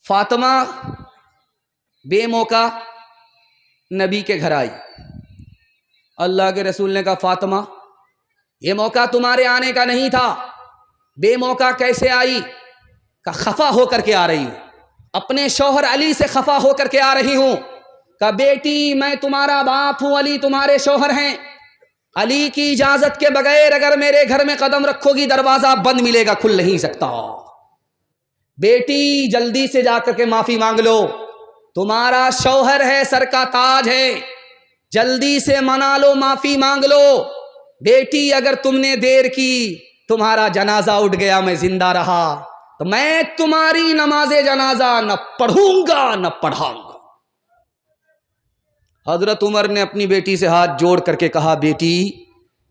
فاطمہ بے موقع نبی کے گھر آئی. اللہ کے رسول نے کہا فاطمہ یہ موقع تمہارے آنے کا نہیں تھا, بے موقع کیسے آئی؟ کہ خفا ہو کر کے آ رہی ہوں, اپنے شوہر علی سے خفا ہو کر کے آ رہی ہوں. کہ بیٹی میں تمہارا باپ ہوں, علی تمہارے شوہر ہیں, علی کی اجازت کے بغیر اگر میرے گھر میں قدم رکھو گی دروازہ بند ملے گا, کھل نہیں سکتا. بیٹی جلدی سے جا کر کے معافی مانگ لو, تمہارا شوہر ہے, سر کا تاج ہے, جلدی سے منا لو, معافی مانگ لو. بیٹی اگر تم نے دیر کی, تمہارا جنازہ اٹھ گیا, میں زندہ رہا, تو میں تمہاری نماز جنازہ نہ پڑھوں گا نہ پڑھاؤں گا. حضرت عمر نے اپنی بیٹی سے ہاتھ جوڑ کر کے کہا بیٹی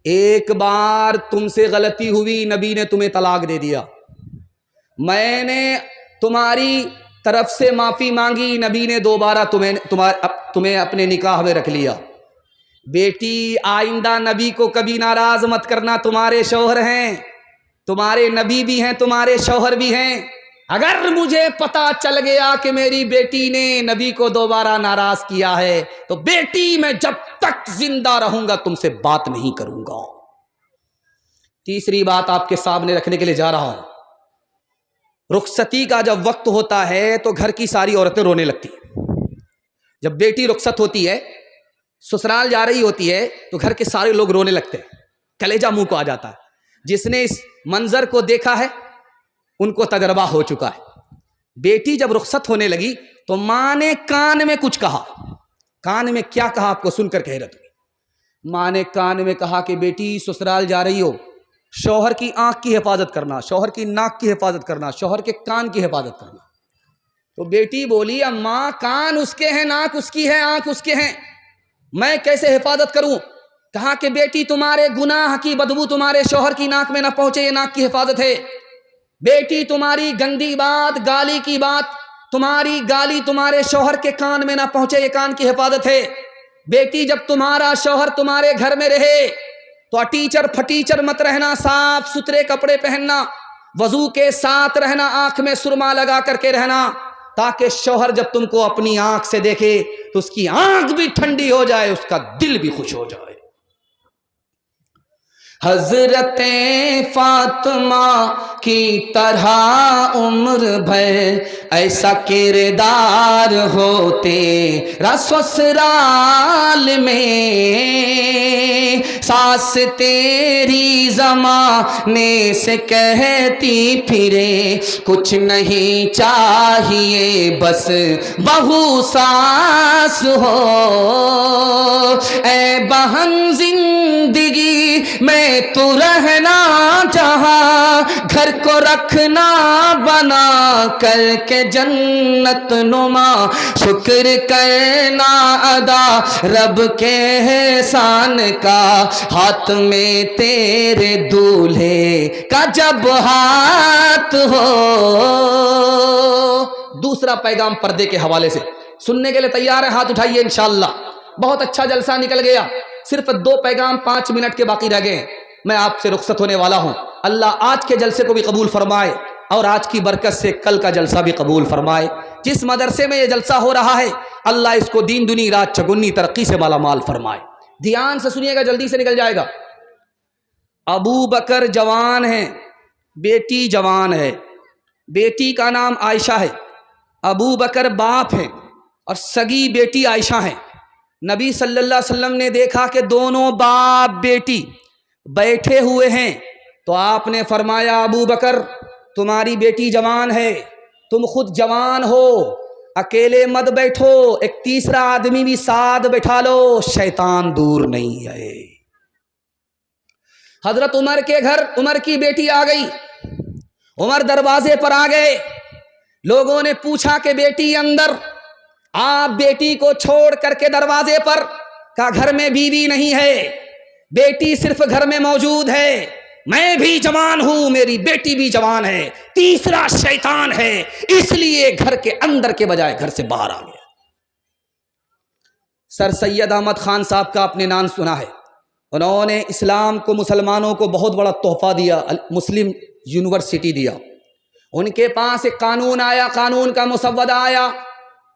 ایک بار تم سے غلطی ہوئی, نبی نے تمہیں طلاق دے دیا, میں نے تمہاری طرف سے معافی مانگی, نبی نے دوبارہ تمہیں اپنے نکاح میں رکھ لیا. بیٹی آئندہ نبی کو کبھی ناراض مت کرنا, تمہارے شوہر ہیں, تمہارے نبی بھی ہیں, تمہارے شوہر بھی ہیں. اگر مجھے پتا چل گیا کہ میری بیٹی نے نبی کو دوبارہ ناراض کیا ہے تو بیٹی میں جب تک زندہ رہوں گا تم سے بات نہیں کروں گا. تیسری بات آپ کے سامنے رکھنے کے لیے جا رہا ہوں. رخصتی کا جب وقت ہوتا ہے تو گھر کی ساری عورتیں رونے لگتی ہیں. جب بیٹی رخصت ہوتی ہے, سسرال جا رہی ہوتی ہے, تو گھر کے سارے لوگ رونے لگتے ہیں, کلیجہ منہ کو آ جاتا ہے. جس نے اس منظر کو دیکھا ہے ان کو تجربہ ہو چکا ہے. بیٹی جب رخصت ہونے لگی تو ماں نے کان میں کچھ کہا. کان میں کیا کہا آپ کو سن کر حیرت ہوئی. ماں نے کان میں کہا کہ بیٹی سسرال جا رہی ہو, شوہر کی آنکھ کی حفاظت کرنا, شوہر کی ناک کی حفاظت کرنا, شوہر کے کان کی حفاظت کرنا. تو بیٹی بولی اماں کان اس کے ہیں, ناک اس کی ہے, آنکھ اس کے ہیں, میں کیسے حفاظت کروں؟ کہا کہ بیٹی تمہارے گناہ کی بدبو تمہارے شوہر کی ناک میں نہ پہنچے, یہ ناک کی حفاظت ہے. بیٹی تمہاری گندی بات, گالی کی بات, تمہاری گالی تمہارے شوہر کے کان میں نہ پہنچے, یہ کان کی حفاظت ہے. بیٹی جب تمہارا شوہر تمہارے گھر میں رہے تو اٹیچر پھٹیچر مت رہنا, صاف ستھرے کپڑے پہننا, وضو کے ساتھ رہنا, آنکھ میں سرما لگا کر کے رہنا, تاکہ شوہر جب تم کو اپنی آنکھ سے دیکھے تو اس کی آنکھ بھی ٹھنڈی ہو جائے, اس کا دل بھی خوش ہو جائے. حضرت فاطمہ کی طرح عمر بھر ایسا کردار ہوتے سسرال میں, ساس تیری زمانے سے کہتی پھرے کچھ نہیں چاہیے بس بہو ساس ہو. اے بہن زندگی میں تو رہنا جہاں, گھر کو رکھنا بنا کر کے جنت نما, شکر کرنا ادا رب کے احسان کا, ہاتھ میں تیرے دولہے کا جب ہاتھ ہو. دوسرا پیغام پردے کے حوالے سے سننے کے لیے تیار ہے؟ ہاتھ اٹھائیے انشاءاللہ. بہت اچھا جلسہ نکل گیا, صرف 2 پیغام 5 منٹ کے باقی رہ گئے. میں آپ سے رخصت ہونے والا ہوں. اللہ آج کے جلسے کو بھی قبول فرمائے اور آج کی برکت سے کل کا جلسہ بھی قبول فرمائے. جس مدرسے میں یہ جلسہ ہو رہا ہے اللہ اس کو دین دنی رات چگنی ترقی سے مالا مال فرمائے. دھیان سے سنیے گا, جلدی سے نکل جائے گا. ابو بکر جوان ہیں, بیٹی جوان ہے. بیٹی کا نام عائشہ ہے, ابو بکر باپ ہیں اور سگی بیٹی عائشہ ہیں. نبی صلی اللہ علیہ وسلم نے دیکھا کہ دونوں باپ بیٹی بیٹھے ہوئے ہیں تو آپ نے فرمایا ابو بکر تمہاری بیٹی جوان ہے, تم خود جوان ہو, اکیلے مت بیٹھو, ایک تیسرا آدمی بھی ساتھ بٹھا لو, شیطان دور نہیں ہے. حضرت عمر کے گھر عمر کی بیٹی آ گئی. عمر دروازے پر آ گئے. لوگوں نے پوچھا کہ بیٹی اندر. آپ بیٹی کو چھوڑ کر کے دروازے پر, کا گھر میں بیوی نہیں ہے, بیٹی صرف گھر میں موجود ہے, میں بھی جوان ہوں, میری بیٹی بھی جوان ہے, تیسرا شیطان ہے, اس لیے گھر کے اندر کے بجائے گھر سے باہر آ گیا. سر سید احمد خان صاحب کا آپ نے نام سنا ہے, انہوں نے اسلام کو مسلمانوں کو بہت بڑا تحفہ دیا, مسلم یونیورسٹی دیا. ان کے پاس ایک قانون آیا، قانون کا مسودہ آیا،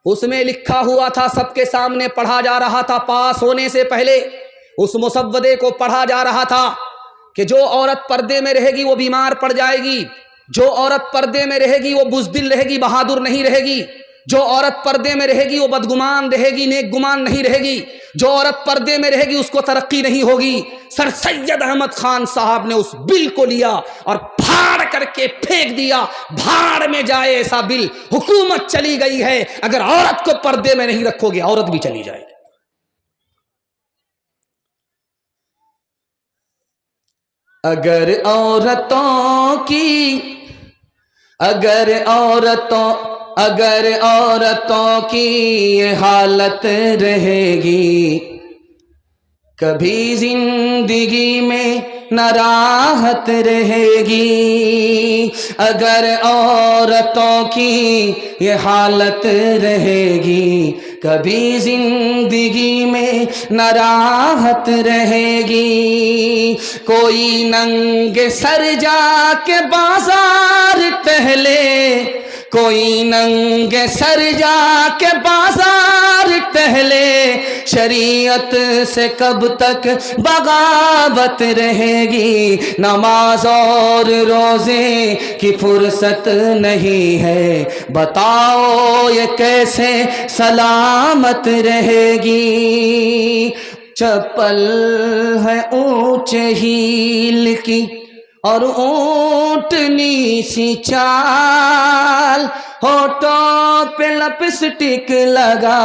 اس میں لکھا ہوا تھا، سب کے سامنے پڑھا جا رہا تھا، پاس ہونے سے پہلے اس مسودے کو پڑھا جا رہا تھا کہ جو عورت پردے میں رہے گی وہ بیمار پڑ جائے گی، جو عورت پردے میں رہے گی وہ بزدل رہے گی، بہادر نہیں رہے گی، جو عورت پردے میں رہے گی وہ بدگمان رہے گی، نیک گمان نہیں رہے گی، جو عورت پردے میں رہے گی اس کو ترقی نہیں ہوگی۔ سر سید احمد خان صاحب نے اس بل کو لیا اور پھاڑ کر کے پھینک دیا، بھاڑ میں جائے ایسا بل، حکومت چلی گئی ہے، اگر عورت کو پردے میں نہیں رکھو گے عورت بھی چلی جائے گی۔ اگر عورتوں کی یہ حالت رہے گی، کبھی زندگی میں نہ راحت رہے گی۔ اگر عورتوں کی یہ حالت رہے گی، کبھی زندگی میں نہ راحت رہے گی۔ کوئی ننگے سر جا کے بازار ٹہلے، کوئی ننگے سر جا کے بازار ٹہلے، شریعت سے کب تک بغاوت رہے گی۔ نماز اور روزے کی فرصت نہیں ہے، بتاؤ یہ کیسے سلامت رہے گی۔ چپل ہے اونچے ہیل کی اور اونٹنی سی چال، ہونٹوں پہ لپسٹک لگا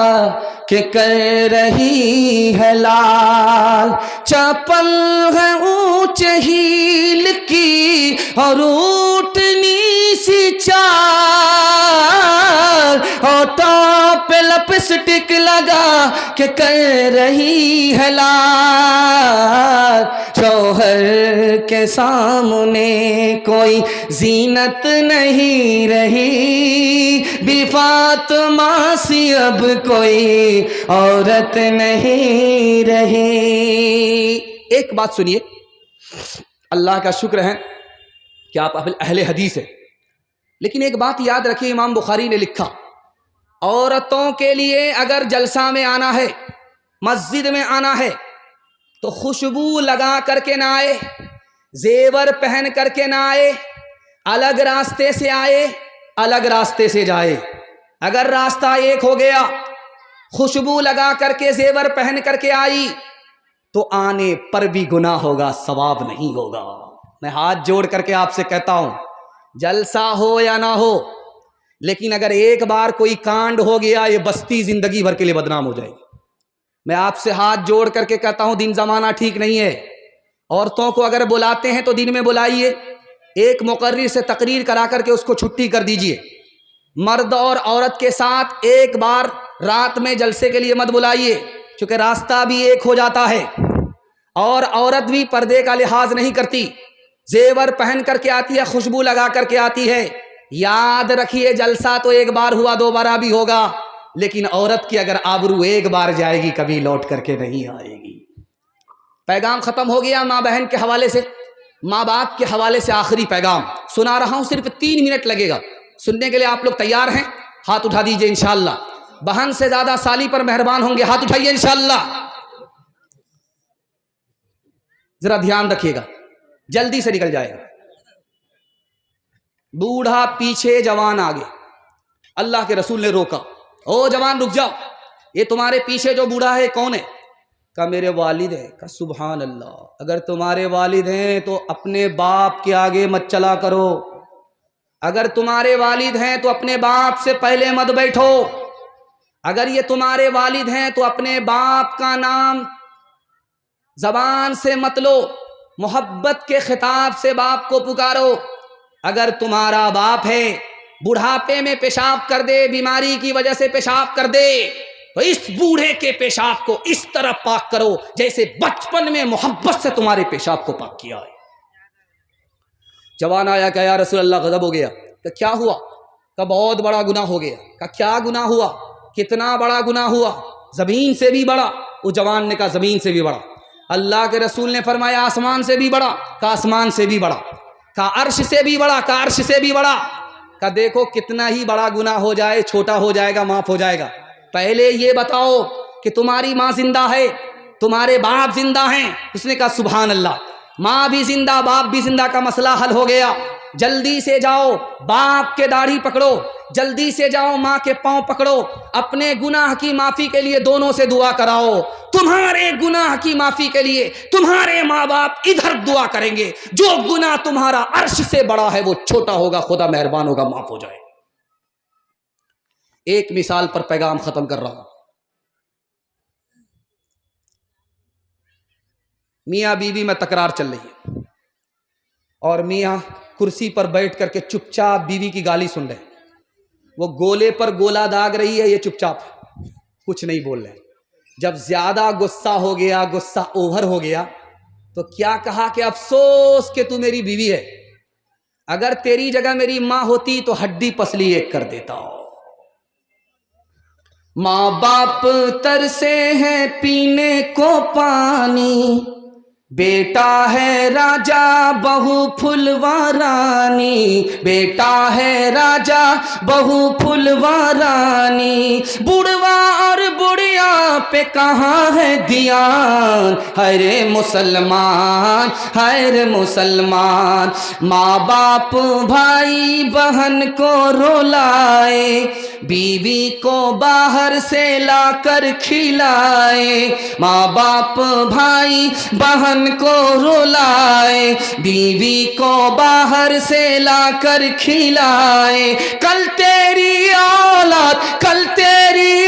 کہ کر رہی ہے لال۔ چپل ہے اونچے ہیل کی اور اونٹنی سی چال، ہونٹوں پہ لپسٹک لگا کہ کر رہی ہے لال۔ شوہر کے سامنے کوئی زینت نہیں رہی، بی فاطمہ سی اب کوئی عورت نہیں رہی۔ ایک بات سنیے، اللہ کا شکر ہے کہ آپ اہل حدیث ہیں، لیکن ایک بات یاد رکھیے، امام بخاری نے لکھا عورتوں کے لیے اگر جلسہ میں آنا ہے، مسجد میں آنا ہے تو خوشبو لگا کر کے نہ آئے، زیور پہن کر کے نہ آئے، الگ راستے سے آئے، الگ راستے سے جائے۔ اگر راستہ ایک ہو گیا، خوشبو لگا کر کے زیور پہن کر کے آئی تو آنے پر بھی گناہ ہوگا، ثواب نہیں ہوگا۔ میں ہاتھ جوڑ کر کے آپ سے کہتا ہوں، جلسہ ہو یا نہ ہو، لیکن اگر ایک بار کوئی کانڈ ہو گیا یہ بستی زندگی بھر کے لیے بدنام ہو جائے گی۔ میں آپ سے ہاتھ جوڑ کر کے کہتا ہوں، دن زمانہ ٹھیک نہیں ہے۔ عورتوں کو اگر بلاتے ہیں تو دن میں بلائیے، ایک مقرر سے تقریر کرا کر کے اس کو چھٹی کر دیجئے۔ مرد اور عورت کے ساتھ ایک بار رات میں جلسے کے لیے مت بلائیے، کیونکہ راستہ بھی ایک ہو جاتا ہے، اور عورت بھی پردے کا لحاظ نہیں کرتی، زیور پہن کر کے آتی ہے، خوشبو لگا کر کے آتی ہے۔ یاد رکھیے، جلسہ تو ایک بار ہوا، دوبارہ بھی ہوگا، لیکن عورت کی اگر آبرو ایک بار جائے گی کبھی لوٹ کر کے نہیں آئے گی۔ پیغام ختم ہو گیا ماں بہن کے حوالے سے، ماں باپ کے حوالے سے آخری پیغام سنا رہا ہوں، صرف 3 منٹ لگے گا سننے کے لیے۔ آپ لوگ تیار ہیں؟ ہاتھ اٹھا دیجئے انشاءاللہ۔ بہن سے زیادہ سالی پر مہربان ہوں گے، ہاتھ اٹھائیے انشاءاللہ۔ ذرا دھیان رکھیے گا، جلدی سے نکل جائے گا۔ بوڑھا پیچھے، جوان آگے۔ اللہ کے رسول نے روکا، او جوان رک جاؤ، یہ تمہارے پیچھے جو بوڑھا ہے کون ہے؟ کہا میرے والد ہیں۔ کہا سبحان اللہ، اگر تمہارے والد ہیں تو اپنے باپ کے آگے مت چلا کرو، اگر تمہارے والد ہیں تو اپنے باپ سے پہلے مت بیٹھو، اگر یہ تمہارے والد ہیں تو اپنے باپ کا نام زبان سے مت لو، محبت کے خطاب سے باپ کو پکارو۔ اگر تمہارا باپ ہے بڑھاپے میں پیشاب کر دے، بیماری کی وجہ سے پیشاب کر دے، تو اس بوڑھے کے پیشاب کو اس طرح پاک کرو جیسے بچپن میں محبت سے تمہارے پیشاب کو پاک کیا ہے۔ جوان آیا کہ یا رسول اللہ غضب ہو گیا۔ کہ کیا ہوا؟ کہ بہت بڑا گناہ ہو گیا۔ کہ کیا گناہ ہوا؟ کتنا بڑا گناہ ہوا؟ زمین سے بھی بڑا۔ اس جوان نے کہا زمین سے بھی بڑا۔ اللہ کے رسول نے فرمایا آسمان سے بھی بڑا۔ کہ آسمان سے بھی بڑا۔ کہ عرش سے بھی بڑا۔ کہ عرش سے بھی بڑا۔ کہ دیکھو کتنا ہی بڑا گناہ ہو جائے چھوٹا ہو جائے گا، معاف ہو جائے گا، پہلے یہ بتاؤ کہ تمہاری ماں زندہ ہے، تمہارے باپ زندہ ہیں؟ اس نے کہا سبحان اللہ، ماں بھی زندہ باپ بھی زندہ کا مسئلہ حل ہو گیا۔ جلدی سے جاؤ باپ کے داڑھی پکڑو، جلدی سے جاؤ ماں کے پاؤں پکڑو، اپنے گناہ کی معافی کے لیے دونوں سے دعا کراؤ۔ تمہارے گناہ کی معافی کے لیے تمہارے ماں باپ ادھر دعا کریں گے، جو گناہ تمہارا عرش سے بڑا ہے وہ چھوٹا ہوگا، خدا مہربان ہوگا، معاف ہو جائے گا۔ ایک مثال پر پیغام ختم کر رہا ہوں۔ میاں بیوی میں تکرار چل رہی ہے اور میاں کرسی پر بیٹھ کر کے چپ چاپ بیوی کی گالی سن رہے ہیں، وہ گولے پر گولا داغ رہی ہے، یہ چپ چاپ کچھ نہیں بول رہے۔ جب زیادہ غصہ ہو گیا، غصہ اوور ہو گیا، تو کیا کہا کہ افسوس کہ تو میری بیوی ہے، اگر تیری جگہ میری ماں ہوتی تو ہڈی پسلی ایک کر دیتا۔ ماں باپ ترسے ہیں پینے کو پانی، بیٹا ہے راجا بہو پھلوارانی، بیٹا ہے راجا بہو پھلوارانی، بڑھوا اور بڑھیا پہ کہاں ہے دھیان، ہر مسلمان ہر مسلمان، ماں باپ بھائی بہن کو رولائے، بیوی کو باہر سے لا کر کھلائے، ماں باپ بھائی بہن کو رولائے، بیوی کو باہر سے لا کر کھلائے، کل تیری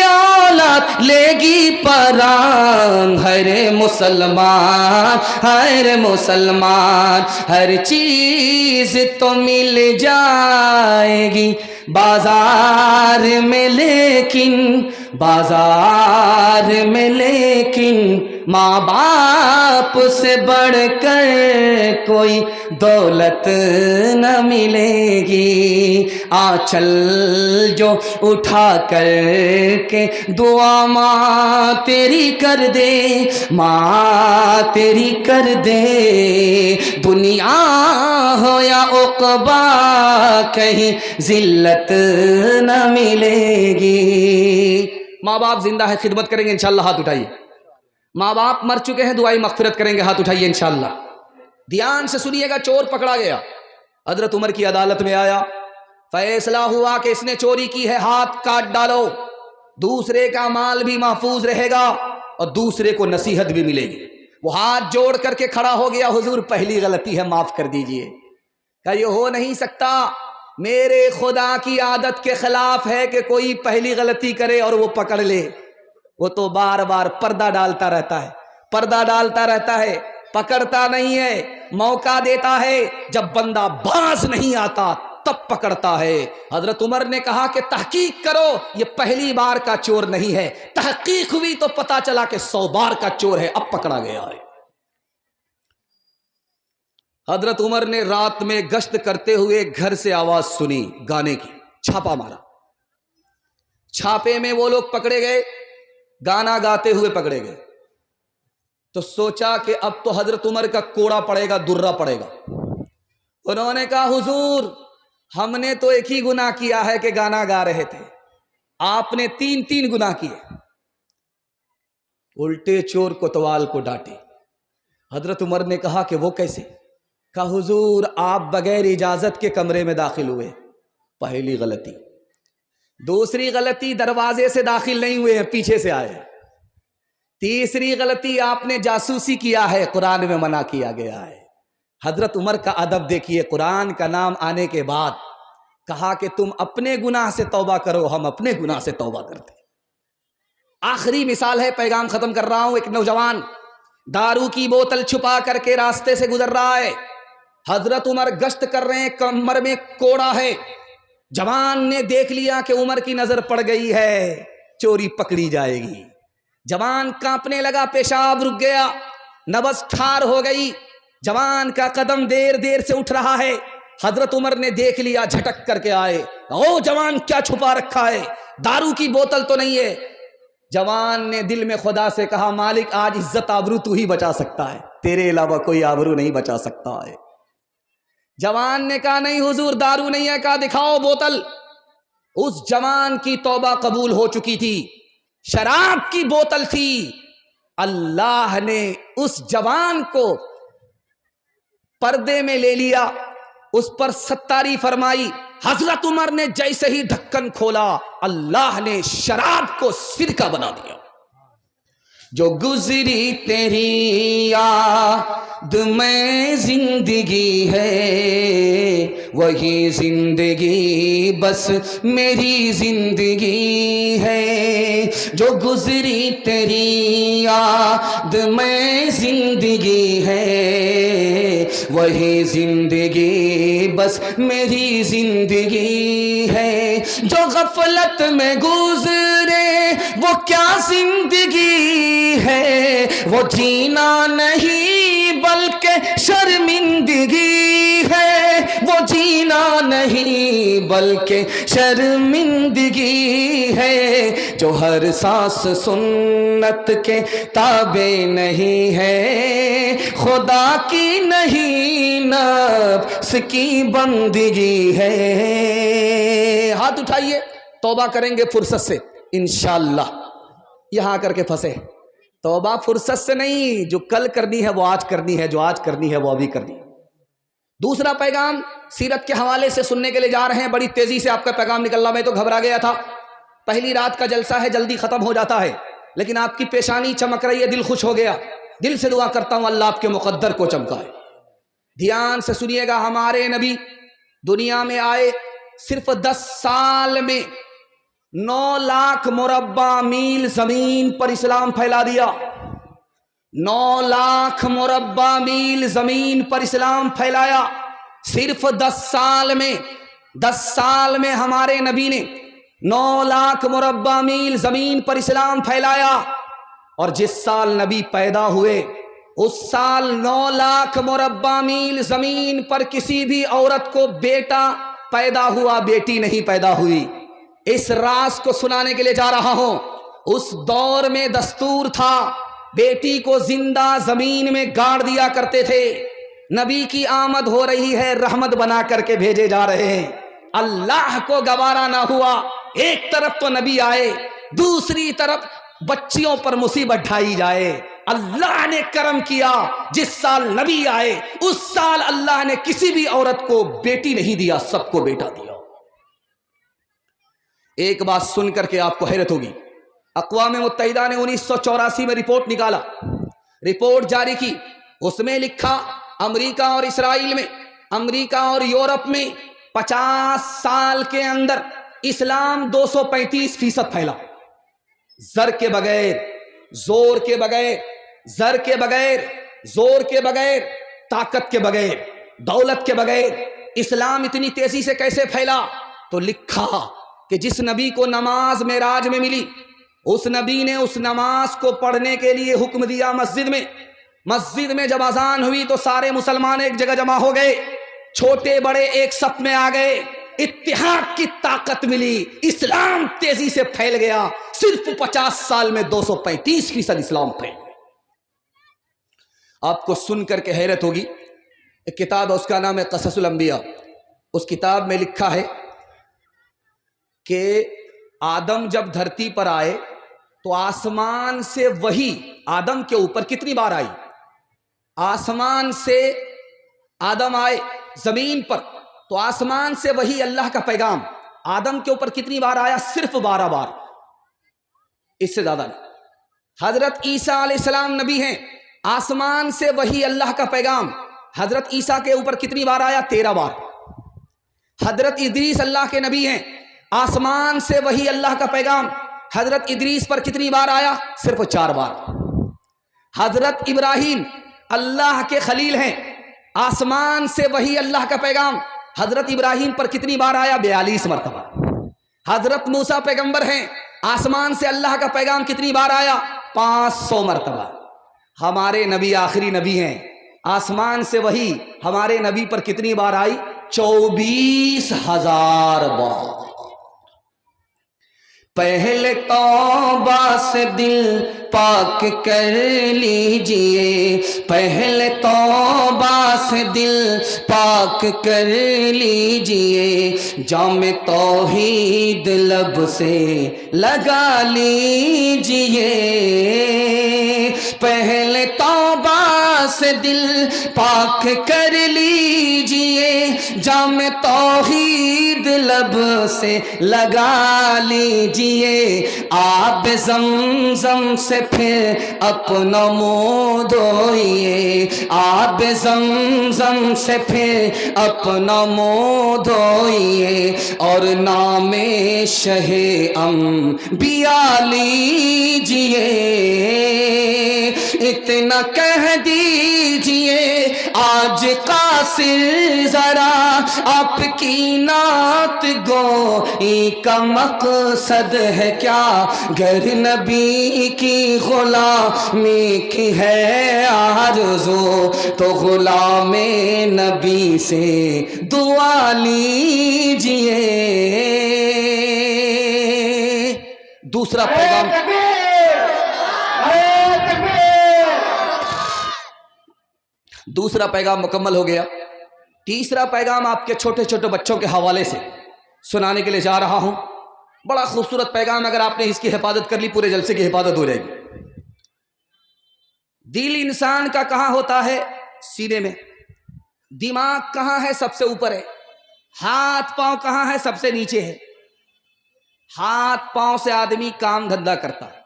اولاد لے گی پران، ہر مسلمان ہر مسلمان، ہر چیز تو مل جائے گی بازار میں لیکن ماں باپ سے بڑھ کر کوئی دولت نہ ملے گی، آنچل جو اٹھا کر کے دعا ماں تیری کر دے، ماں تیری کر دے، دنیا ہو یا عقبہ کہیں ذلت نہ ملے گی۔ ماں باپ زندہ ہے، خدمت کریں گے انشاءاللہ، ہاتھ اٹھائیے۔ ماں باپ مر چکے ہیں، دعائی مغفرت کریں گے، ہاتھ اٹھائیے انشاءاللہ۔ دھیان سے سنیے گا، چور پکڑا گیا، حضرت عمر کی عدالت میں آیا، فیصلہ ہوا کہ اس نے چوری کی ہے، ہاتھ کاٹ ڈالو، دوسرے کا مال بھی محفوظ رہے گا اور دوسرے کو نصیحت بھی ملے گی۔ وہ ہاتھ جوڑ کر کے کھڑا ہو گیا، حضور پہلی غلطی ہے، معاف کر دیجئے۔ کہ یہ ہو نہیں سکتا، میرے خدا کی عادت کے خلاف ہے کہ کوئی پہلی غلطی کرے اور وہ پکڑ لے، وہ تو بار بار پردہ ڈالتا رہتا ہے، پکڑتا نہیں ہے، موقع دیتا ہے، جب بندہ باز نہیں آتا تب پکڑتا ہے۔ حضرت عمر نے کہا کہ تحقیق کرو، یہ پہلی بار کا چور نہیں ہے، تحقیق ہوئی تو پتا چلا کہ 100 بار کا چور ہے، اب پکڑا گیا ہے۔ حضرت عمر نے رات میں گشت کرتے ہوئے گھر سے آواز سنی گانے کی، چھاپا مارا، چھاپے میں وہ لوگ پکڑے گئے، گانا گاتے ہوئے پکڑے گئے، تو سوچا کہ اب تو حضرت عمر کا کوڑا پڑے گا، درہ پڑے گا۔ انہوں نے کہا حضور ہم نے تو ایک ہی گناہ کیا ہے کہ گانا گا رہے تھے، آپ نے 3 گناہ کیے۔ الٹے چور کوتوال کو ڈانٹے۔ حضرت عمر نے کہا کہ وہ کیسے؟ کہا حضور آپ بغیر اجازت کے کمرے میں داخل ہوئے، پہلی غلطی۔ دوسری غلطی دروازے سے داخل نہیں ہوئے ہیں، پیچھے سے آئے۔ تیسری غلطی آپ نے جاسوسی کیا ہے، قرآن میں منع کیا گیا ہے۔ حضرت عمر کا ادب دیکھیے، قرآن کا نام آنے کے بعد کہا کہ تم اپنے گناہ سے توبہ کرو، ہم اپنے گناہ سے توبہ کرتے۔ آخری مثال ہے، پیغام ختم کر رہا ہوں۔ ایک نوجوان دارو کی بوتل چھپا کر کے راستے سے گزر رہا ہے، حضرت عمر گشت کر رہے ہیں، کمر میں کوڑا ہے، جوان نے دیکھ لیا کہ عمر کی نظر پڑ گئی ہے، چوری پکڑی جائے گی۔ جوان کانپنے لگا، پیشاب رک گیا، نبض ٹھار ہو گئی، جوان کا قدم دیر سے اٹھ رہا ہے۔ حضرت عمر نے دیکھ لیا، جھٹک کر کے آئے، او جوان کیا چھپا رکھا ہے، دارو کی بوتل تو نہیں ہے؟ جوان نے دل میں خدا سے کہا مالک آج عزت آبرو تو ہی بچا سکتا ہے، تیرے علاوہ کوئی آبرو نہیں بچا سکتا ہے۔ جوان نے کہا نہیں حضور دارو نہیں ہے، کہا دکھاؤ بوتل۔ اس جوان کی توبہ قبول ہو چکی تھی، شراب کی بوتل تھی، اللہ نے اس جوان کو پردے میں لے لیا، اس پر ستاری فرمائی۔ حضرت عمر نے جیسے ہی ڈھکن کھولا، اللہ نے شراب کو سرکہ بنا دیا۔ جو گزری تیری یاد میں زندگی ہے، وہی زندگی بس میری زندگی ہے۔ جو گزری تیری یاد میں زندگی ہے، وہی زندگی بس میری زندگی ہے۔ جو غفلت میں گزرے وہ کیا زندگی ہے، وہ جینا نہیں بلکہ شرمندگی ہے، وہ جینا نہیں بلکہ شرمندگی ہے۔ جو ہر سانس سنت کے تابع نہیں ہے، خدا کی نہیں نفس کی بندگی ہے۔ ہاتھ اٹھائیے، توبہ کریں گے فرصت سے انشاءاللہ۔ یہاں کر کے پھنسے، توبہ فرصت سے نہیں، جو کل کرنی ہے وہ آج کرنی ہے، جو آج کرنی ہے وہ ابھی کرنی ہے۔ دوسرا پیغام سیرت کے حوالے سے سننے کے لیے جا رہے ہیں، بڑی تیزی سے آپ کا پیغام نکل رہا، میں تو گھبرا گیا تھا۔ پہلی رات کا جلسہ ہے، جلدی ختم ہو جاتا ہے، لیکن آپ کی پیشانی چمک رہی ہے، دل خوش ہو گیا۔ دل سے دعا کرتا ہوں اللہ آپ کے مقدر کو چمکائے۔ دھیان سے سنیے گا، ہمارے نبی دنیا میں آئے، صرف 10 سال میں 9 لاکھ مربع میل زمین پر اسلام پھیلا دیا۔ 9 لاکھ مربع میل زمین پر اسلام پھیلایا صرف 10 سال میں۔ 10 سال میں ہمارے نبی نے 9 لاکھ مربع میل زمین پر اسلام پھیلایا، اور جس سال نبی پیدا ہوئے اس سال 9 لاکھ مربع میل زمین پر کسی بھی عورت کو بیٹا پیدا ہوا، بیٹی نہیں پیدا ہوئی۔ اس راز کو سنانے کے لیے جا رہا ہوں۔ اس دور میں دستور تھا، بیٹی کو زندہ زمین میں گاڑ دیا کرتے تھے۔ نبی کی آمد ہو رہی ہے، رحمت بنا کر کے بھیجے جا رہے ہیں، اللہ کو گوارا نہ ہوا، ایک طرف تو نبی آئے، دوسری طرف بچیوں پر مصیبت ڈھائی جائے۔ اللہ نے کرم کیا، جس سال نبی آئے اس سال اللہ نے کسی بھی عورت کو بیٹی نہیں دیا، سب کو بیٹا دیا۔ ایک بات سن کر کے آپ کو حیرت ہوگی، اقوام متحدہ نے 1984 میں رپورٹ نکالا، رپورٹ جاری کی، اس میں لکھا امریکہ اور اسرائیل میں، امریکہ اور یورپ میں 50 سال کے اندر اسلام 235% پھیلا۔ زر کے بغیر، زور کے بغیر، زر کے بغیر، زور کے بغیر، طاقت کے بغیر، دولت کے بغیر اسلام اتنی تیزی سے کیسے پھیلا؟ تو لکھا کہ جس نبی کو نماز معراج میں ملی، اس نبی نے اس نماز کو پڑھنے کے لیے حکم دیا مسجد میں۔ مسجد میں جب اذان ہوئی تو سارے مسلمان ایک جگہ جمع ہو گئے، چھوٹے بڑے ایک صف میں آ گئے، اتحاد کی طاقت ملی، اسلام تیزی سے پھیل گیا۔ صرف 50 سال میں 235% اسلام پھیل گیا۔ آپ کو سن کر کے حیرت ہوگی، ایک کتاب ہے، اس کا نام ہے قصص الانبیاء۔ اس کتاب میں لکھا ہے کہ آدم جب دھرتی پر آئے تو آسمان سے وحی آدم کے اوپر کتنی بار آئی؟ آسمان سے آدم آئے زمین پر تو آسمان سے وحی اللہ کا پیغام آدم کے اوپر کتنی بار آیا؟ صرف 12 بار، اس سے زیادہ نہیں۔ حضرت عیسیٰ علیہ السلام نبی ہیں، آسمان سے وحی اللہ کا پیغام حضرت عیسیٰ کے اوپر کتنی بار آیا؟ 13 بار۔ حضرت ادریس اللہ کے نبی ہیں، آسمان سے وحی اللہ کا پیغام حضرت ادریس پر کتنی بار آیا؟ صرف 4 بار۔ حضرت ابراہیم اللہ کے خلیل ہیں، آسمان سے وحی اللہ کا پیغام حضرت ابراہیم پر کتنی بار آیا؟ 42 مرتبہ۔ حضرت موسیٰ پیغمبر ہیں، آسمان سے اللہ کا پیغام کتنی بار آیا؟ 500 مرتبہ۔ ہمارے نبی آخری نبی ہیں، آسمان سے وحی ہمارے نبی پر کتنی بار آئی؟ 24,000 بار۔ پہلے توبہ سے دل پاک کر لیجئے، پہلے توبہ سے دل پاک کر لیجئے، جام توحید لب سے لگا لیجئے، پہلے توبہ سے دل پاک کر لیجئے، جام توحید لب سے لگا لیجئے، آب زمزم سے پھر اپنا منہ دھوئیے، آب زمزم سے پھر اپنا منہ دھوئیے، اور نام شہ انبیاء لیجئے، اتنا کہہ دیجئے آج قاصر ذرا آپ کی نعت گوئی کا مقصد ہے کیا، گر نبی کی غلامی کی ہے آرزو تو غلام نبی سے دعا لیجئے۔ دوسرا پیغام، دوسرا پیغام مکمل ہو گیا۔ تیسرا پیغام آپ کے چھوٹے چھوٹے بچوں کے حوالے سے سنانے کے لیے جا رہا ہوں۔ بڑا خوبصورت پیغام، اگر آپ نے اس کی حفاظت کر لی پورے جلسے کی حفاظت ہو جائے گی۔ دل انسان کا کہاں ہوتا ہے؟ سینے میں۔ دماغ کہاں ہے؟ سب سے اوپر ہے۔ ہاتھ پاؤں کہاں ہے؟ سب سے نیچے ہے۔ ہاتھ پاؤں سے آدمی کام دھندا کرتا ہے،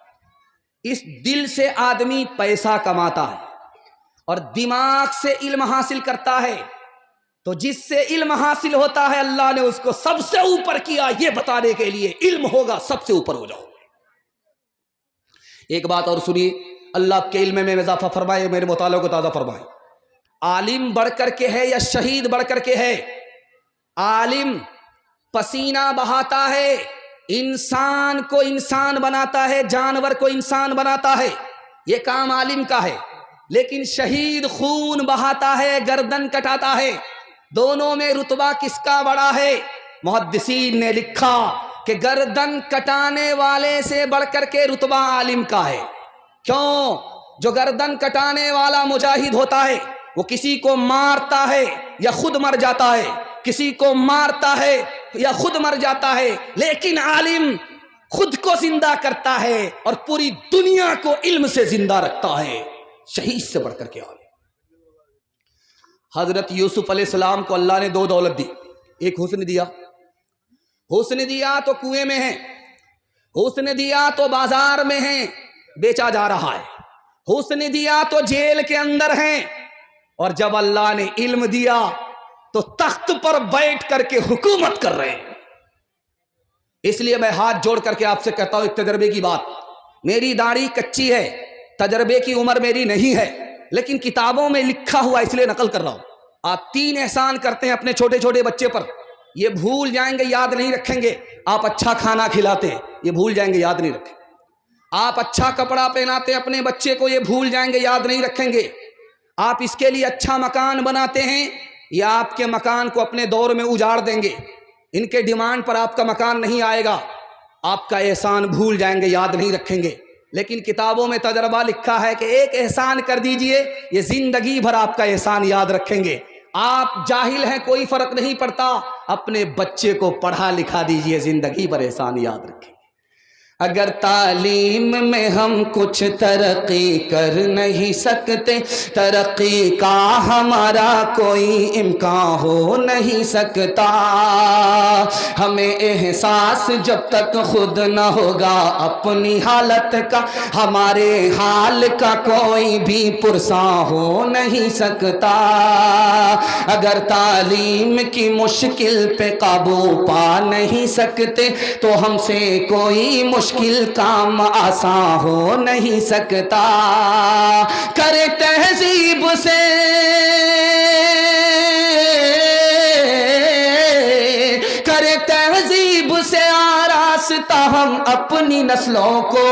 اس دل سے آدمی پیسہ کماتا ہے، اور دماغ سے علم حاصل کرتا ہے۔ تو جس سے علم حاصل ہوتا ہے اللہ نے اس کو سب سے اوپر کیا، یہ بتانے کے لیے علم ہوگا سب سے اوپر ہو جاؤ۔ ایک بات اور سنیے، اللہ کے علم میں اضافہ فرمائے، میرے مطالعہ کو تازہ فرمائے۔ عالم بڑھ کر کے ہے یا شہید بڑھ کر کے ہے؟ عالم پسینہ بہاتا ہے، انسان کو انسان بناتا ہے، جانور کو انسان بناتا ہے، یہ کام عالم کا ہے۔ لیکن شہید خون بہاتا ہے، گردن کٹاتا ہے۔ دونوں میں رتبہ کس کا بڑا ہے؟ محدثین نے لکھا کہ گردن کٹانے والے سے بڑھ کر کے رتبہ عالم کا ہے۔ کیوں؟ جو گردن کٹانے والا مجاہد ہوتا ہے وہ کسی کو مارتا ہے یا خود مر جاتا ہے، کسی کو مارتا ہے یا خود مر جاتا ہے، لیکن عالم خود کو زندہ کرتا ہے اور پوری دنیا کو علم سے زندہ رکھتا ہے۔ شہید سے بڑھ کر کے عالم۔ حضرت یوسف علیہ السلام کو اللہ نے 2 دولت دی، ایک حسن دیا، حسن دیا تو کنویں میں ہے، حسن دیا تو بازار میں ہے، بیچا جا رہا ہے، حسن دیا تو جیل کے اندر ہیں، اور جب اللہ نے علم دیا تو تخت پر بیٹھ کر کے حکومت کر رہے ہیں۔ اس لیے میں ہاتھ جوڑ کر کے آپ سے کہتا ہوں ایک تجربے کی بات، میری داڑھی کچی ہے، تجربے کی عمر میری نہیں ہے، لیکن کتابوں میں لکھا ہوا اس لیے نقل کر رہا ہوں۔ آپ 3 احسان کرتے ہیں اپنے چھوٹے چھوٹے بچے پر، یہ بھول جائیں گے، یاد نہیں رکھیں گے۔ آپ اچھا کھانا کھلاتے ہیں، یہ بھول جائیں گے، یاد نہیں رکھیں۔ آپ اچھا کپڑا پہناتے ہیں اپنے بچے کو، یہ بھول جائیں گے، یاد نہیں رکھیں گے۔ آپ اس کے لیے اچھا مکان بناتے ہیں، یا آپ کے مکان کو اپنے دور میں اجاڑ دیں گے، ان کے ڈیمانڈ پر آپ کا مکان نہیں آئے گا، آپ کا احسان بھول جائیں گے، یاد نہیں رکھیں گے۔ لیکن کتابوں میں تجربہ لکھا ہے کہ ایک احسان کر دیجئے، یہ زندگی بھر آپ کا احسان یاد رکھیں گے۔ آپ جاہل ہیں، کوئی فرق نہیں پڑتا، اپنے بچے کو پڑھا لکھا دیجئے، زندگی بھر احسان یاد رکھیں گے۔ اگر تعلیم میں ہم کچھ ترقی کر نہیں سکتے، ترقی کا ہمارا کوئی امکان ہو نہیں سکتا۔ ہمیں احساس جب تک خود نہ ہوگا اپنی حالت کا، ہمارے حال کا کوئی بھی پرساں ہو نہیں سکتا۔ اگر تعلیم کی مشکل پہ قابو پا نہیں سکتے تو ہم سے کوئی مشکل کام آسان ہو نہیں سکتا۔ کرے تہذیب سے کرے تہذیب سے آراستہ ہم اپنی نسلوں کو،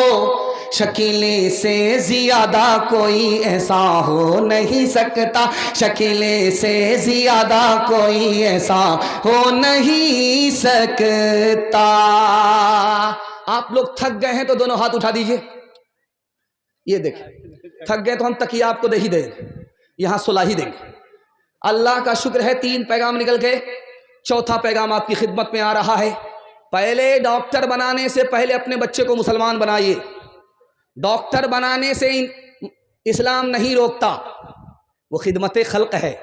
شکیلیں سے زیادہ کوئی ایسا ہو نہیں سکتا، شکیلیں سے زیادہ کوئی ایسا ہو نہیں سکتا۔ آپ لوگ تھک گئے ہیں تو دونوں ہاتھ اٹھا دیجئے۔ یہ دیکھیں تھک گئے تو ہم تکیہ آپ کو دے ہی دیں گے، یہاں سلا ہی دیں گے۔ اللہ کا شکر ہے 3 پیغام نکل گئے، 4تھا پیغام آپ کی خدمت میں آ رہا ہے۔ پہلے ڈاکٹر بنانے سے پہلے اپنے بچے کو مسلمان بنائیے۔ ڈاکٹر بنانے سے اسلام نہیں روکتا، وہ خدمت خلق ہے،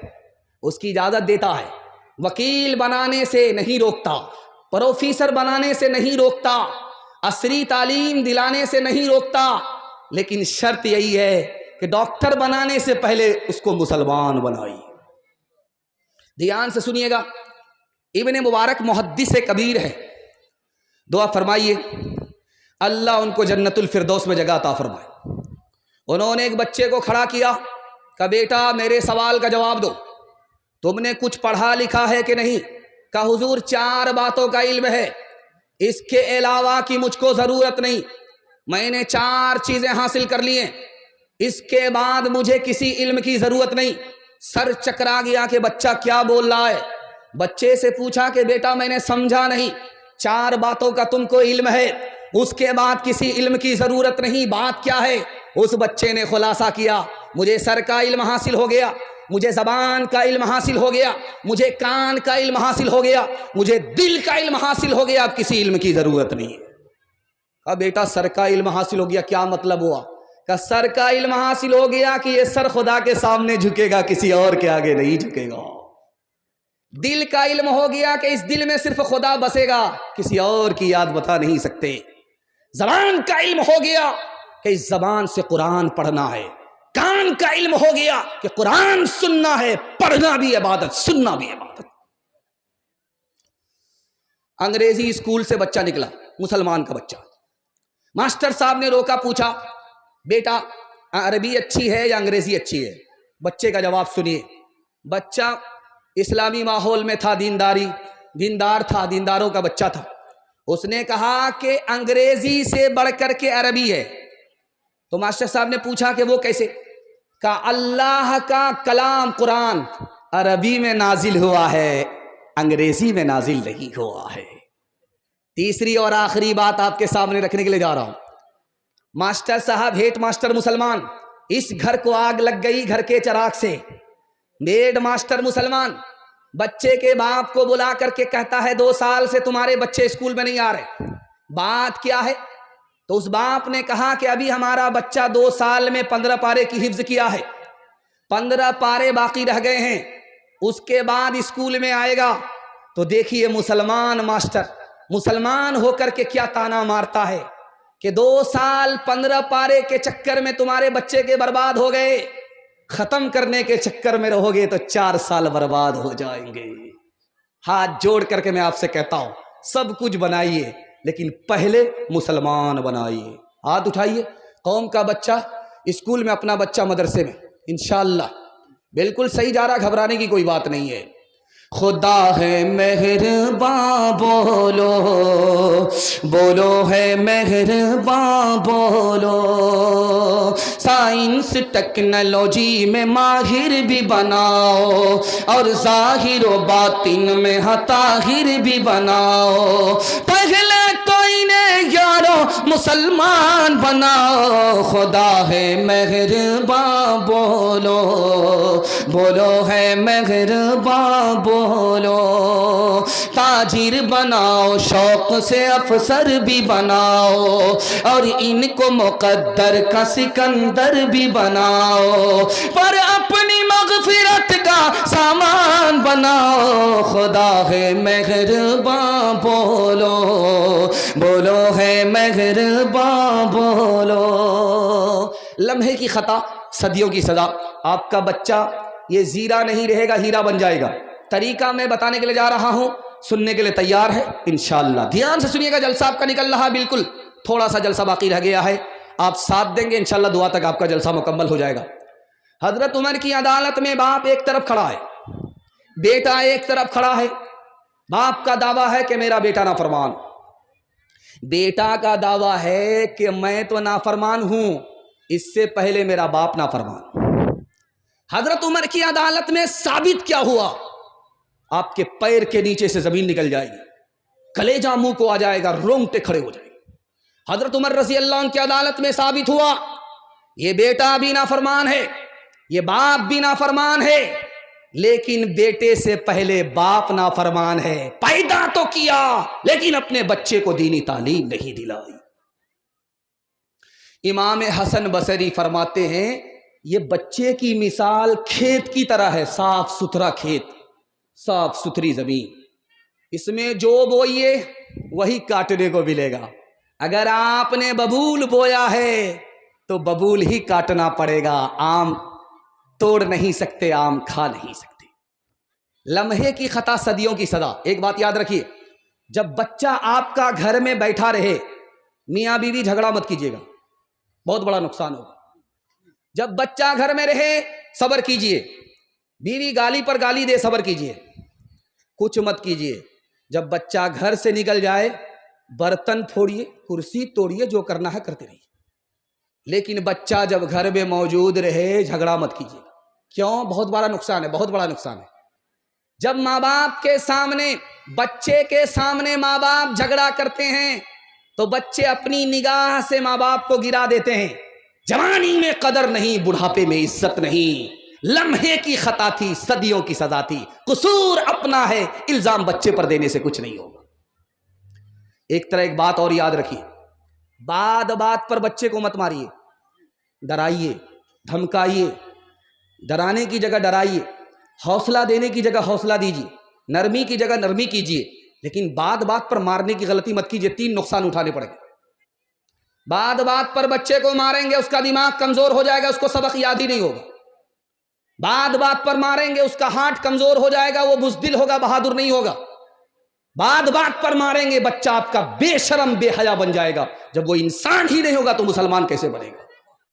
اس کی اجازت دیتا ہے۔ وکیل بنانے سے نہیں روکتا، پروفیسر بنانے سے نہیں روکتا، عصری تعلیم دلانے سے نہیں روکتا، لیکن شرط یہی ہے کہ ڈاکٹر بنانے سے پہلے اس کو مسلمان بنائیے۔ دھیان سے سنیے گا، ابن مبارک محدث کبیر ہے، دعا فرمائیے اللہ ان کو جنت الفردوس میں جگہ عطا فرمائے۔ انہوں نے ایک بچے کو کھڑا کیا کہ بیٹا میرے سوال کا جواب دو، تم نے کچھ پڑھا لکھا ہے کہ نہیں؟ کہا حضور 4 باتوں کا علم ہے، اس کے علاوہ کی مجھ کو ضرورت نہیں، میں نے 4 چیزیں حاصل کر لی ہیں، اس کے بعد مجھے کسی علم کی ضرورت نہیں۔ سر چکرا گیا کہ بچہ کیا بول رہا ہے۔ بچے سے پوچھا کہ بیٹا میں نے سمجھا نہیں، 4 باتوں کا تم کو علم ہے، اس کے بعد کسی علم کی ضرورت نہیں، بات کیا ہے؟ اس بچے نے خلاصہ کیا، مجھے سر کا علم حاصل ہو گیا، مجھے زبان کا علم حاصل ہو گیا، مجھے کان کا علم حاصل ہو گیا، مجھے دل کا علم حاصل ہو گیا، اب کسی علم کی ضرورت نہیں ہے۔ کہا بیٹا سر کا علم حاصل ہو گیا کیا مطلب ہوا؟ کہ سر کا علم حاصل ہو گیا کہ یہ سر خدا کے سامنے جھکے گا، کسی اور کے آگے نہیں جھکے گا۔ دل کا علم ہو گیا کہ اس دل میں صرف خدا بسے گا، کسی اور کی یاد بتا نہیں سکتے۔ زبان کا علم ہو گیا کہ اس زبان سے قرآن پڑھنا ہے۔ کان کا علم ہو گیا کہ قرآن سننا ہے، پڑھنا بھی عبادت، سننا بھی عبادت۔ انگریزی اسکول سے بچہ نکلا، مسلمان کا بچہ، ماسٹر صاحب نے روکا، پوچھا بیٹا عربی اچھی ہے یا انگریزی اچھی ہے؟ بچے کا جواب سنیے۔ بچہ اسلامی ماحول میں تھا، دیندار تھا، دینداروں کا بچہ تھا۔ اس نے کہا کہ انگریزی سے بڑھ کر کے عربی ہے۔ تو ماسٹر صاحب نے پوچھا کہ وہ کیسے؟ کہا اللہ کا کلام قرآن عربی میں نازل ہوا ہے، انگریزی میں نازل نہیں ہوا ہے۔ تیسری اور آخری بات آپ کے سامنے رکھنے کے لیے جا رہا ہوں۔ ماسٹر صاحب ہیڈ ماسٹر مسلمان، اس گھر کو آگ لگ گئی گھر کے چراغ سے۔ ہیڈ ماسٹر مسلمان بچے کے باپ کو بلا کر کے کہتا ہے 2 سال سے تمہارے بچے اسکول میں نہیں آ رہے، بات کیا ہے؟ تو اس باپ نے کہا کہ ابھی ہمارا بچہ 2 سال میں 15 پارے کی حفظ کیا ہے، 15 پارے باقی رہ گئے ہیں، اس کے بعد اسکول میں آئے گا۔ تو دیکھیے مسلمان ماسٹر مسلمان ہو کر کے کیا تانا مارتا ہے کہ 2 سال 15 پارے کے چکر میں تمہارے بچے کے برباد ہو گئے، ختم کرنے کے چکر میں رہو گے تو 4 سال برباد ہو جائیں گے۔ ہاتھ جوڑ کر کے میں آپ سے کہتا ہوں سب کچھ بنائیے لیکن پہلے مسلمان بنائیے۔ ہاتھ اٹھائیے، قوم کا بچہ اسکول میں، اپنا بچہ مدرسے میں، انشاءاللہ بالکل صحیح جا رہا، گھبرانے کی کوئی بات نہیں ہے۔ خدا ہے مہرباں بولو، بولو ہے مہرباں بولو، سائنس ٹیکنالوجی میں ماہر بھی بناؤ اور ظاہر و باطن میں طاہر بھی بناؤ، پہلے تو انہیں یارو مسلمان بناؤ۔ خدا ہے مہرباں بولو، بولو ہے مہرباں بولو، تاجر بناؤ شوق سے افسر بھی بناؤ اور ان کو مقدر کا سکندر بھی بناؤ، پر اپنی مغفرت کا سامان بناؤ۔ خدا ہے مہرباں بولو، بولو ہے مہرباں بولو۔ لمحے کی خطا صدیوں کی سزا۔ آپ کا بچہ یہ زیرہ نہیں رہے گا، ہیرا بن جائے گا۔ طریقہ میں بتانے کے لیے جا رہا ہوں، سننے کے لیے تیار ہے انشاءاللہ؟ دھیان سے سنیے گا، جلسہ آپ کا نکل رہا ہے، بالکل تھوڑا سا جلسہ باقی رہ گیا ہے، آپ ساتھ دیں گے انشاءاللہ دعا تک آپ کا جلسہ مکمل ہو جائے گا۔ حضرت عمر کی عدالت میں باپ ایک طرف کھڑا ہے، بیٹا ایک طرف کھڑا ہے۔ باپ کا دعویٰ ہے کہ میرا بیٹا نافرمان، بیٹا کا دعویٰ ہے کہ میں تو نافرمان ہوں، اس سے پہلے میرا باپ نافرمان۔ حضرت عمر کی عدالت میں ثابت کیا ہوا؟ آپ کے پیر کے نیچے سے زمین نکل جائے گی، کلیجہ منہ کو آ جائے گا، رونگٹے کھڑے ہو جائیں گے۔ حضرت عمر رضی اللہ عنہ کی عدالت میں ثابت ہوا یہ بیٹا بھی نافرمان ہے، یہ باپ بھی نافرمان ہے، لیکن بیٹے سے پہلے باپ نافرمان ہے۔ پیدا تو کیا لیکن اپنے بچے کو دینی تعلیم نہیں دلائی۔ امام حسن بصری فرماتے ہیں یہ بچے کی مثال کھیت کی طرح ہے، صاف ستھرا کھیت، صاف ستھری زمین، اس میں جو بوئیے وہی کاٹنے کو ملے گا۔ اگر آپ نے ببول بویا ہے تو ببول ہی کاٹنا پڑے گا، آم توڑ نہیں سکتے، آم کھا نہیں سکتے۔ لمحے کی خطا صدیوں کی سزا۔ ایک بات یاد رکھیے، جب بچہ آپ کا گھر میں بیٹھا رہے، میاں بیوی جھگڑا مت کیجیے گا، بہت بڑا نقصان ہوگا۔ جب بچہ گھر میں رہے صبر کیجیے، بیوی گالی پر گالی دے صبر کیجیے، کچھ مت کیجیے۔ جب بچہ گھر سے نکل جائے برتن پھوڑیے، کرسی توڑیے، جو کرنا ہے کرتے رہیے، لیکن بچہ جب گھر میں موجود رہے جھگڑا مت کیجیے گا۔ کیوں؟ بہت بڑا نقصان ہے، بہت بڑا نقصان ہے۔ جب ماں باپ کے سامنے، بچے کے سامنے ماں باپ جھگڑا کرتے ہیں تو بچے اپنی نگاہ سے ماں باپ کو گرا دیتے ہیں۔ جوانی میں قدر نہیں، بڑھاپے میں عزت نہیں۔ لمحے کی خطا تھی، صدیوں کی سزا تھی، قصور اپنا ہے، الزام بچے پر دینے سے کچھ نہیں ہوگا۔ ایک طرح ایک بات اور یاد رکھیے، بات بات پر بچے کو مت ماریے، ڈرائیے، دھمکائیے، ڈرانے کی جگہ ڈرائیے، حوصلہ دینے کی جگہ حوصلہ دیجیے، نرمی کی جگہ نرمی کیجیے، لیکن بات بات پر مارنے کی غلطی مت کیجیے، 3 نقصان اٹھانے پڑیں گے۔ بات بات پر بچے کو ماریں گے، اس کا دماغ کمزور ہو جائے گا، اس کو سبق یاد ہی نہیں ہوگا۔ بات بات پر ماریں گے، اس کا ہارٹ کمزور ہو جائے گا، وہ بزدل ہوگا، بہادر نہیں ہوگا۔ بات بات پر ماریں گے، بچہ آپ کا بے شرم بے حیا بن جائے گا، جب وہ انسان ہی نہیں ہوگا تو مسلمان کیسے بنے گا؟